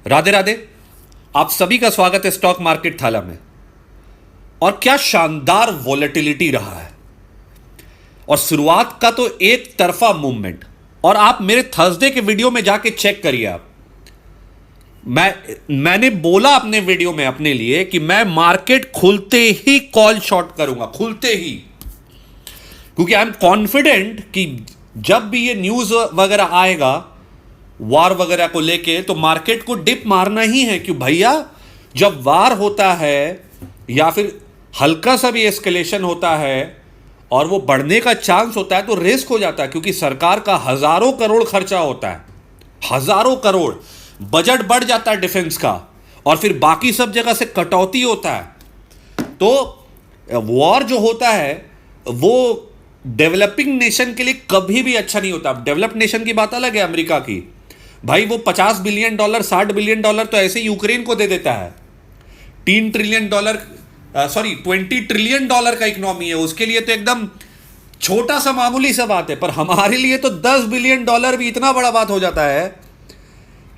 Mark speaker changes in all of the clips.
Speaker 1: राधे राधे। आप सभी का स्वागत है स्टॉक मार्केट थाला में। और क्या शानदार वॉलेटिलिटी रहा है और शुरुआत का तो एक तरफा मूवमेंट। और आप मेरे थर्सडे के वीडियो में जाके चेक करिए। आप मैंने बोला अपने वीडियो में अपने लिए कि मैं मार्केट खुलते ही कॉल शॉर्ट करूंगा, खुलते ही, क्योंकि आई एम कॉन्फिडेंट कि जब भी ये न्यूज वगैरह आएगा वार वगैरह को लेके तो मार्केट को डिप मारना ही है। क्यों भैया, जब वार होता है या फिर हल्का सा भी एस्केलेशन होता है और वो बढ़ने का चांस होता है तो रिस्क हो जाता है, क्योंकि सरकार का हजारों करोड़ खर्चा होता है, हजारों करोड़ बजट बढ़ जाता है डिफेंस का, और फिर बाकी सब जगह से कटौती होता है। तो वॉर जो होता है वो डेवलपिंग नेशन के लिए कभी भी अच्छा नहीं होता। डेवलप्ड नेशन की बात अलग है, अमेरिका की भाई वो $50 बिलियन 60 बिलियन तो ऐसे यूक्रेन को दे देता है। $20 ट्रिलियन का इकोनॉमी है, उसके लिए तो एकदम छोटा सा मामूली सा बात है, पर हमारे लिए तो $10 बिलियन भी इतना बड़ा बात हो जाता है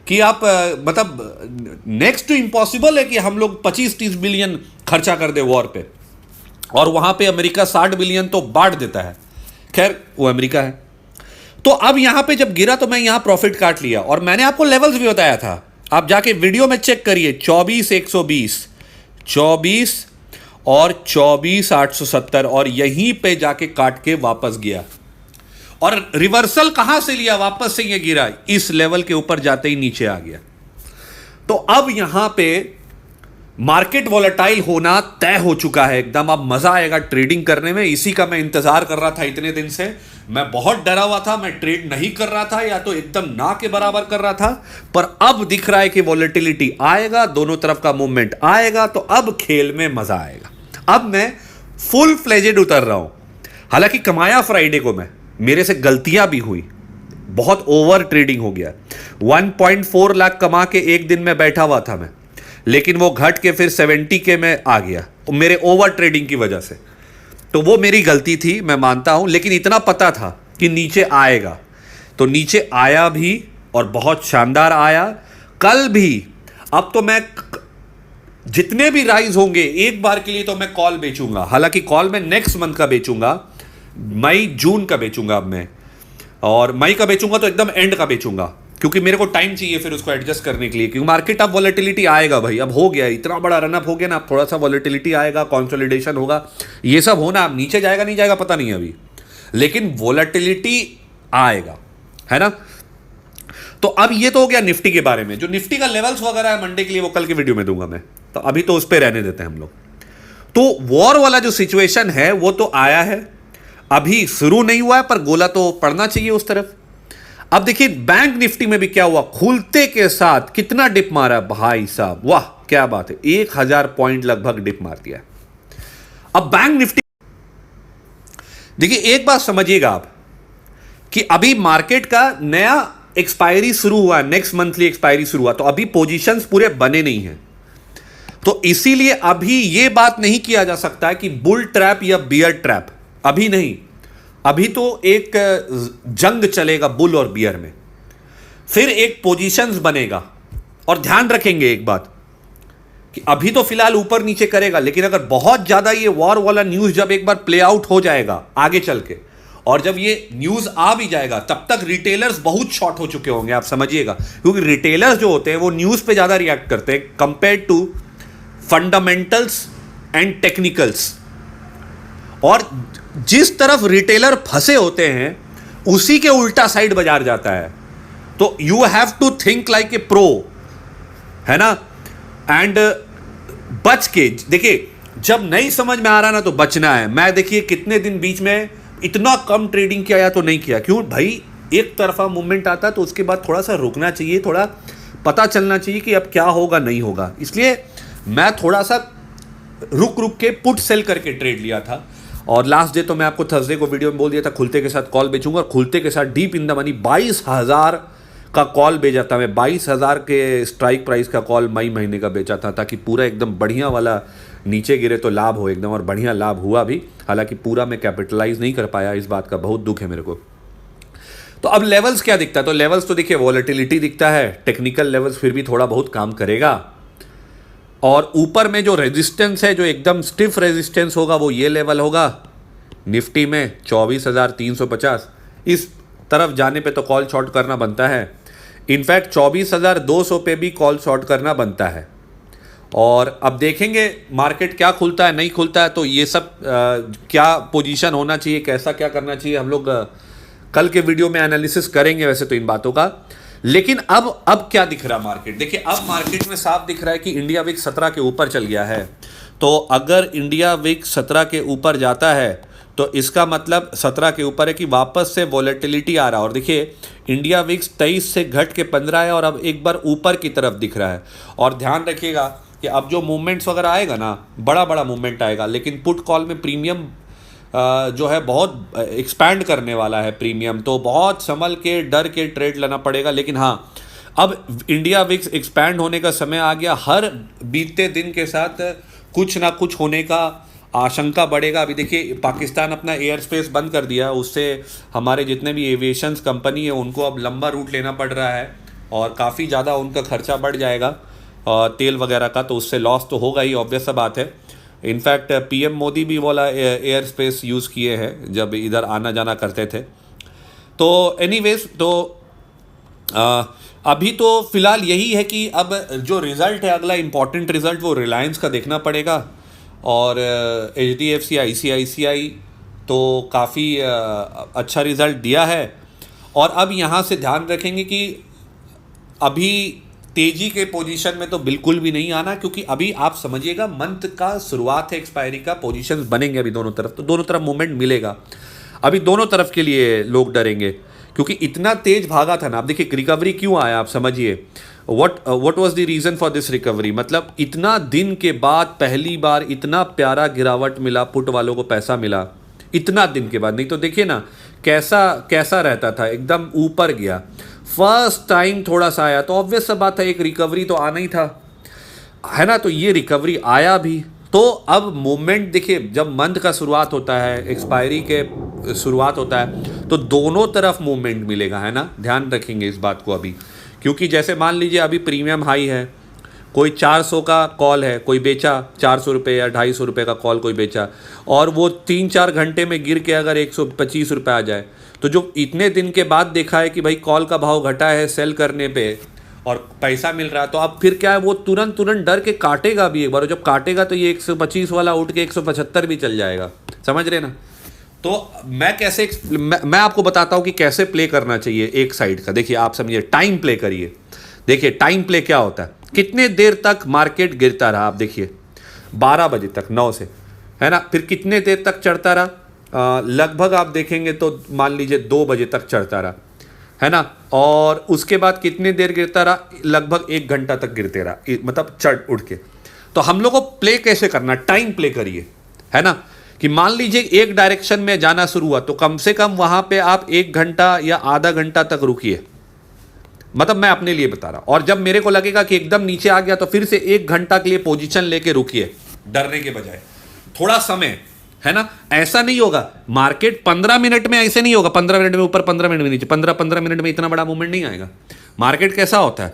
Speaker 1: कि आप मतलब नेक्स्ट टू इम्पॉसिबल है कि हम लोग 25-30 बिलियन खर्चा कर दे वॉर पे, और वहां पे अमेरिका 60 बिलियन तो बांट देता है। खैर वो अमेरिका है। तो अब यहां पे जब गिरा तो मैं यहां प्रॉफिट काट लिया, और मैंने आपको लेवल्स भी बताया था, आप जाके वीडियो में चेक करिए। 24,120, 24 और 24,870, और यहीं पे जाके काट के वापस गया। और रिवर्सल कहां से लिया, वापस से ये गिरा, इस लेवल के ऊपर जाते ही नीचे आ गया। तो अब यहां पे मार्केट वॉलेटाइल होना तय हो चुका है एकदम। अब मजा आएगा ट्रेडिंग करने में, इसी का मैं इंतजार कर रहा था इतने दिन से। मैं बहुत डरा हुआ था, मैं ट्रेड नहीं कर रहा था या तो एकदम ना के बराबर कर रहा था, पर अब दिख रहा है कि वॉलेटिलिटी आएगा, दोनों तरफ का मूवमेंट आएगा, तो अब खेल में मजा आएगा। अब मैं फुल फ्लेजेड उतर रहा हूं। हालांकि कमाया फ्राइडे को मैं, मेरे से गलतियां भी हुई, बहुत ओवर ट्रेडिंग हो गया। 1.4 लाख कमा के एक दिन में बैठा हुआ था मैं, लेकिन वो घट के फिर 70 के में आ गया मेरे ओवर ट्रेडिंग की वजह से। तो वो मेरी गलती थी, मैं मानता हूं, लेकिन इतना पता था कि नीचे आएगा, तो नीचे आया भी और बहुत शानदार आया कल भी। अब तो मैं जितने भी राइज होंगे एक बार के लिए तो मैं कॉल बेचूंगा। हालांकि कॉल मैं नेक्स्ट मंथ का बेचूंगा, मई जून का बेचूंगा अब मैं, और मई का बेचूंगा तो एकदम एंड का बेचूंगा, क्योंकि मेरे को टाइम चाहिए फिर उसको एडजस्ट करने के लिए। क्योंकि मार्केट अब वॉलेटिलिटी आएगा भाई, अब हो गया, इतना बड़ा रनअप हो गया ना, अब थोड़ा सा वॉलेटिलिटी आएगा, कंसोलिडेशन होगा, ये सब होना। अब नीचे जाएगा नहीं जाएगा पता नहीं अभी, लेकिन वॉलेटिलिटी आएगा, है ना। तो अब ये तो हो गया निफ्टी के बारे में। जो निफ्टी का लेवल्स वगैरह है मंडे के लिए वो कल की वीडियो में दूंगा मैं, तो अभी तो उस पर रहने देते हैं हम लोग। तो वॉर वाला जो सिचुएशन है वो तो आया है, अभी शुरू नहीं हुआ है, पर गोला तो पड़ना चाहिए उस तरफ। अब देखिए बैंक निफ्टी में भी क्या हुआ, खुलते के साथ कितना डिप मारा भाई साहब, वाह क्या बात है, 1000 पॉइंट लगभग डिप मार दिया। अब बैंक निफ्टी देखिए, एक बात समझिएगा आप कि अभी मार्केट का नया एक्सपायरी शुरू हुआ, नेक्स्ट मंथली एक्सपायरी शुरू हुआ, तो अभी पोजीशंस पूरे बने नहीं हैं। तो इसीलिए अभी यह बात नहीं किया जा सकता है कि बुल ट्रैप या बियर ट्रैप, अभी नहीं। अभी तो एक जंग चलेगा बुल और बियर में, फिर एक पोजीशंस बनेगा। और ध्यान रखेंगे एक बात कि अभी तो फिलहाल ऊपर नीचे करेगा, लेकिन अगर बहुत ज्यादा ये वॉर वाला न्यूज जब एक बार प्ले आउट हो जाएगा आगे चल के, और जब ये न्यूज आ भी जाएगा, तब तक रिटेलर्स बहुत शॉर्ट हो चुके होंगे, आप समझिएगा। क्योंकि रिटेलर्स जो होते हैं वो न्यूज पे ज्यादा रिएक्ट करते हैं compare to fundamentals and technicals. और जिस तरफ रिटेलर फंसे होते हैं उसी के उल्टा साइड बाजार जाता है। तो you have to think like a pro, है ना, एंड बच के देखिए। जब नहीं समझ में आ रहा ना तो बचना है। मैं देखिए कितने दिन बीच में इतना कम ट्रेडिंग किया या तो नहीं किया, क्यों भाई, एक तरफा मूवमेंट आता है तो उसके बाद थोड़ा सा रुकना चाहिए, थोड़ा पता चलना चाहिए कि अब क्या होगा नहीं होगा। इसलिए मैं थोड़ा सा रुक रुक के पुट सेल करके ट्रेड लिया था। और लास्ट डे तो मैं आपको थर्सडे को वीडियो में बोल दिया था खुलते के साथ कॉल बेचूंगा, और खुलते के साथ डीप इन द मनी 22,000 का कॉल बेचा था मैं। 22,000 के स्ट्राइक प्राइस का कॉल मई महीने का बेचा था, ताकि पूरा एकदम बढ़िया वाला नीचे गिरे तो लाभ हो एकदम, और बढ़िया लाभ हुआ भी। हालांकि पूरा मैं कैपिटलाइज नहीं कर पाया, इस बात का बहुत दुख है मेरे को। तो अब लेवल्स क्या दिखता है? तो लेवल्स तो देखिए वॉलेटिलिटी दिखता है, टेक्निकल लेवल्स फिर भी थोड़ा बहुत काम करेगा, और ऊपर में जो रेजिस्टेंस है, जो एकदम स्टिफ रेजिस्टेंस होगा, वो ये लेवल होगा निफ्टी में 24,350। इस तरफ जाने पे तो कॉल शॉर्ट करना बनता है, इनफैक्ट 24,200 पे भी कॉल शॉर्ट करना बनता है। और अब देखेंगे मार्केट क्या खुलता है नहीं खुलता है, तो ये सब क्या पोजीशन होना चाहिए, कैसा क्या करना चाहिए, हम लोग कल के वीडियो में एनालिसिस करेंगे वैसे तो इन बातों का। लेकिन अब क्या दिख रहा मार्केट? देखिए अब मार्केट में साफ दिख रहा है कि इंडिया विक्स 17 के ऊपर चल गया है। तो अगर इंडिया विक्स 17 के ऊपर जाता है तो इसका मतलब 17 के ऊपर है कि वापस से वॉलेटिलिटी आ रहा है। और देखिए इंडिया विक्स 23 से घट के 15 है और अब एक बार ऊपर की तरफ दिख रहा है। और ध्यान रखिएगा कि अब जो मूवमेंट्स वगैरह आएगा ना, बड़ा मूवमेंट आएगा, लेकिन पुट कॉल में प्रीमियम जो है बहुत एक्सपैंड करने वाला है प्रीमियम, तो बहुत संभल के डर के ट्रेड लेना पड़ेगा। लेकिन हाँ, अब इंडिया विक्स एक्सपैंड होने का समय आ गया। हर बीतते दिन के साथ कुछ ना कुछ होने का आशंका बढ़ेगा। अभी देखिए पाकिस्तान अपना एयर स्पेस बंद कर दिया, उससे हमारे जितने भी एविएशंस कंपनी है उनको अब लंबा रूट लेना पड़ रहा है और काफ़ी ज़्यादा उनका खर्चा बढ़ जाएगा तेल वगैरह का, तो उससे लॉस तो होगा ही, ऑब्वियस सा बात है। इनफैक्ट पीएम मोदी भी बोला एयर स्पेस यूज़ किए हैं जब इधर आना जाना करते थे। तो एनीवेज, तो अभी तो फिलहाल यही है कि अब जो रिज़ल्ट है, अगला इम्पॉर्टेंट रिज़ल्ट वो रिलायंस का देखना पड़ेगा। और HDFC ICICI तो काफ़ी अच्छा रिज़ल्ट दिया है। और अब यहाँ से ध्यान रखेंगे कि अभी तेजी के पोजीशन में तो बिल्कुल भी नहीं आना, क्योंकि अभी आप समझिएगा मंथ का शुरुआत है, एक्सपायरी का, पोजीशंस बनेंगे अभी दोनों तरफ, तो दोनों तरफ मूवमेंट मिलेगा। अभी दोनों तरफ के लिए लोग डरेंगे क्योंकि इतना तेज भागा था ना। आप देखिए रिकवरी क्यों आया, आप समझिए what was the reason for this recovery. मतलब इतना दिन के बाद पहली बार इतना प्यारा गिरावट मिला, पुट वालों को पैसा मिला इतना दिन के बाद। नहीं तो देखिए ना कैसा रहता था, एकदम ऊपर गया, फर्स्ट टाइम थोड़ा सा आया, तो ऑब्वियस सा बात है एक रिकवरी तो आना ही था, है ना। तो ये रिकवरी आया भी। तो अब मूवमेंट देखिए, जब मंथ का शुरुआत होता है, एक्सपायरी के शुरुआत होता है, तो दोनों तरफ मूवमेंट मिलेगा, है ना। ध्यान रखेंगे इस बात को अभी, क्योंकि जैसे मान लीजिए अभी प्रीमियम हाई है, कोई 400 का कॉल है, कोई बेचा 400 रुपये या 250 रुपये का कॉल कोई बेचा, और वो 3-4 घंटे में गिर के अगर 125 रुपये आ जाए, तो जो इतने दिन के बाद देखा है कि भाई कॉल का भाव घटा है सेल करने पे और पैसा मिल रहा है, तो अब फिर क्या है, वो तुरंत डर के काटेगा भी एक बार। जब काटेगा तो ये 125 वाला उठ के 175 भी चल जाएगा, समझ रहे ना। तो मैं आपको बताता हूँ कि कैसे प्ले करना चाहिए एक साइड का। देखिए आप समझिए, टाइम प्ले करिए। देखिए टाइम प्ले क्या होता है, कितने देर तक मार्केट गिरता रहा, आप देखिए 12 बजे तक, 9 से, है ना। फिर कितने देर तक चढ़ता रहा, लगभग आप देखेंगे तो मान लीजिए 2 बजे तक चढ़ता रहा, है ना। और उसके बाद कितने देर गिरता रहा, लगभग 1 घंटा तक गिरते रहा, मतलब चढ़ उठ के। तो हम लोग को प्ले कैसे करना, टाइम प्ले करिए, है ना। कि मान लीजिए एक डायरेक्शन में जाना शुरू हुआ, तो कम से कम वहां पे आप 1 घंटा या आधा घंटा तक रुकिए, मतलब मैं अपने लिए बता रहा हूं। और जब मेरे को लगेगा कि एकदम नीचे आ गया, तो फिर से 1 घंटा के लिए पोजीशन लेके रुकिए, डरने के बजाय थोड़ा समय, है ना। ऐसा नहीं होगा मार्केट 15 मिनट में, ऐसे नहीं होगा 15 मिनट में ऊपर 15 मिनट में नीचे, 15 मिनट में इतना बड़ा मूवमेंट नहीं आएगा। मार्केट कैसा होता है,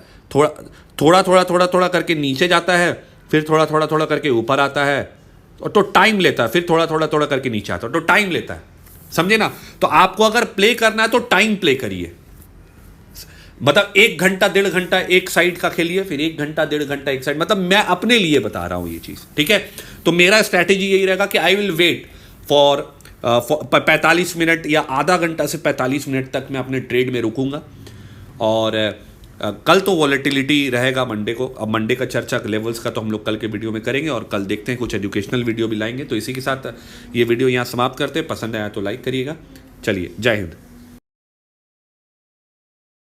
Speaker 1: थोड़ा करके नीचे जाता है, फिर थोड़ा करके ऊपर आता है, तो टाइम लेता है, फिर थोड़ा करके नीचे आता है, तो टाइम लेता है, समझे ना। तो आपको अगर प्ले करना है तो टाइम प्ले करिए, मतलब 1 घंटा 1.5 घंटा एक साइड का खेलिए, फिर 1 घंटा 1.5 घंटा एक साइड। मतलब मैं अपने लिए बता रहा हूं ये चीज, ठीक है। तो मेरा स्ट्रैटेजी यही रहेगा कि I will wait for 45 minute या आधा घंटा से 45 मिनट तक मैं अपने ट्रेड में रुकूंगा। और कल तो वॉलेटिलिटी रहेगा मंडे को। अब मंडे का चर्चा लेवल्स का तो हम लोग कल के वीडियो में करेंगे, और कल देखते हैं कुछ एजुकेशनल वीडियो भी लाएंगे। तो इसी के साथ ये वीडियो यहाँ समाप्त करते हैं। पसंद आया तो लाइक करिएगा। चलिए, जय हिंद।